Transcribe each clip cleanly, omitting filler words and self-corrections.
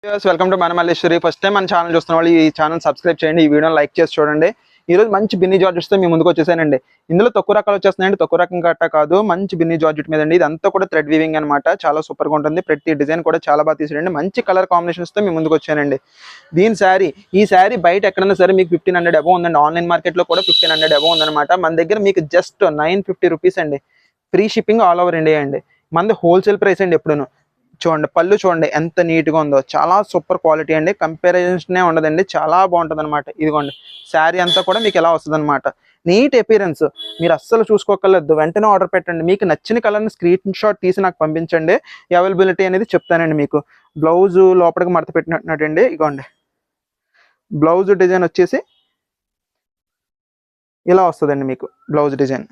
Welcome to మన Malleswari. First time మన channel చూస్తున్న వాళ్ళు ఈ ఛానల్ సబ్స్క్రైబ్ చేయండి, ఈ వీడియోని లైక్ చేసి చూడండి. ఈ రోజు మంచి బిన్నీ జార్జెట్స్ తో మీ ముందుకు వచ్చేసానండి. ఇందులో తక్కువ రకాలు వచ్చేస్తున్నాయండి, తక్కువ రకం గట్టా కాదు, మంచి బిన్నీ జార్జెట్ మీద అండి. ఇదంతా కూడా థ్రెడ్ వీవింగ్ అనమాట, చాలా సూపర్ గా ఉంటుంది. ప్రతి డిజైన్ కూడా చాలా బాగా తీసాడండి. మంచి కలర్ కాంబినేషన్స్ తో మీ ముందుకు వచ్చానండి. ఈ శారీ బయట ఎక్కడైనా సరే మీకు 1500 అబౌవ్ ఉందండి. ఆన్లైన్ మార్కెట్ లో కూడా 1500 అబౌవ్ ఉందన్నమాట. మన దగ్గర మీకు జస్ట్ 950 రూపీస్ అండి. Free shipping all over India అండి. మనది హోల్సేల్ ప్రైస్ అండి. ఎప్పుడును చూడండి, పళ్ళు చూడండి ఎంత నీట్ గా ఉందో, చాలా సూపర్ క్వాలిటీ అండి. కంపారిజన్స్నే ఉండదండి, చాలా బాగుంటుంది అనమాట. ఇదిగోండి శారీ అంతా కూడా మీకు ఎలా వస్తుంది అనమాట. నీట్ అపీరెన్స్, మీరు అస్సలు చూసుకోకర్లేదు. వెంటనే ఆర్డర్ పెట్టండి. మీకు నచ్చిన కలర్ని స్క్రీన్ షాట్ తీసి నాకు పంపించండి. అవైలబిలిటీ అనేది చెప్తానండి మీకు. బ్లౌజ్ లోపలికి మడత పెట్టినట్టండి. ఇదిగోండి బ్లౌజ్ డిజైన్ వచ్చేసి ఇలా వస్తుందండి మీకు. బ్లౌజ్ డిజైన్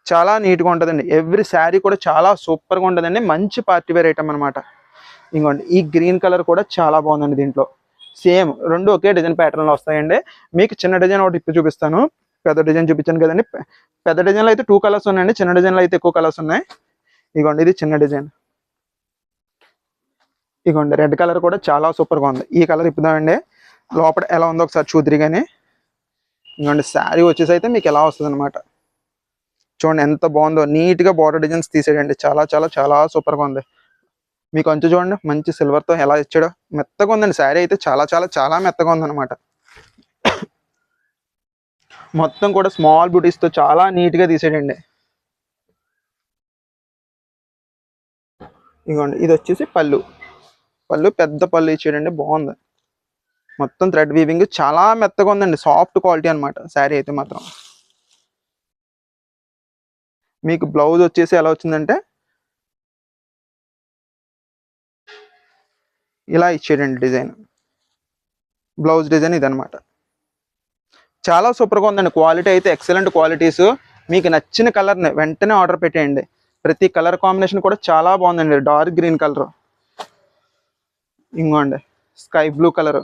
చాలా నీట్గా ఉంటుందండి. ఎవ్రీ శారీ కూడా చాలా సూపర్గా ఉంటుందండి. మంచి పార్టీ వేర్ ఐటమ్ అనమాట. ఇంకోండి ఈ గ్రీన్ కలర్ కూడా చాలా బాగుందండి. దీంట్లో సేమ్ రెండు ఒకే డిజైన్ ప్యాటర్న్లో వస్తాయండి. మీకు చిన్న డిజైన్ ఒకటి ఇప్పి చూపిస్తాను. పెద్ద డిజైన్ చూపించాను కదండి. పెద్ద డిజైన్లో అయితే 2 కలర్స్ ఉన్నాయండి, చిన్న డిజైన్లో అయితే ఎక్కువ కలర్స్ ఉన్నాయి. ఇగోండి ఇది చిన్న డిజైన్. ఇగోండి రెడ్ కలర్ కూడా చాలా సూపర్గా ఉంది. ఈ కలర్ ఇప్పుదామండి. లోపల ఎలా ఉందో ఒకసారి చూద్దరి. కానీ ఇంకోండి శారీ వచ్చేసి అయితే మీకు ఎలా వస్తుంది అనమాట. చూడండి ఎంత బాగుందో, నీట్ గా బార్డర్ డిజైన్స్ తీసేయండి. చాలా చాలా చాలా సూపర్ గా ఉంది. మీకు అంచు చూడండి మంచి సిల్వర్ తో ఎలా ఇచ్చాడో. మెత్తగా ఉందండి శారీ అయితే, చాలా చాలా చాలా మెత్తగా ఉందన్నమాట. మొత్తం కూడా స్మాల్ బూటీస్ తో చాలా నీట్ గా తీసేయండి. ఇదిగోండి ఇది వచ్చేసి పళ్ళు పెద్ద పళ్ళు ఇచ్చాడండి. బాగుంది. మొత్తం థ్రెడ్ వీవింగ్ చాలా మెత్తగా ఉందండి. సాఫ్ట్ క్వాలిటీ అనమాట శారీ అయితే మాత్రం. మీకు బ్లౌజ్ వచ్చేసి ఎలా వచ్చిందంటే ఇలా ఇచ్చేయండి డిజైన్. బ్లౌజ్ డిజైన్ ఇదనమాట. చాలా సూపర్గా ఉందండి. క్వాలిటీ అయితే ఎక్సలెంట్ క్వాలిటీస్. మీకు నచ్చిన కలర్ని వెంటనే ఆర్డర్ పెట్టేయండి. ప్రతి కలర్ కాంబినేషన్ కూడా చాలా బాగుందండి. డార్క్ గ్రీన్ కలర్, ఇంకోండి sky blue colour,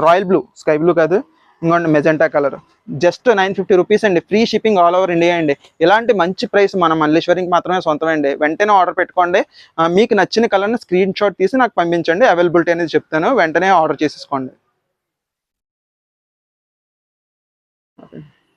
royal blue, sky blue కాదు, ఇంకోండి మెజెంటా కలర్. జస్ట్ 950 రూపీస్ అండి. Free shipping all over India అండి. ఇలాంటి మంచి ప్రైస్ మన మల్లేశ్వరికి మాత్రమే సొంతమండి. వెంటనే ఆర్డర్ పెట్టుకోండి. మీకు నచ్చిన కలర్ని స్క్రీన్ షాట్ తీసి నాకు పంపించండి. అవైలబిలిటీ అనేది చెప్తాను, వెంటనే ఆర్డర్ చేసేసుకోండి.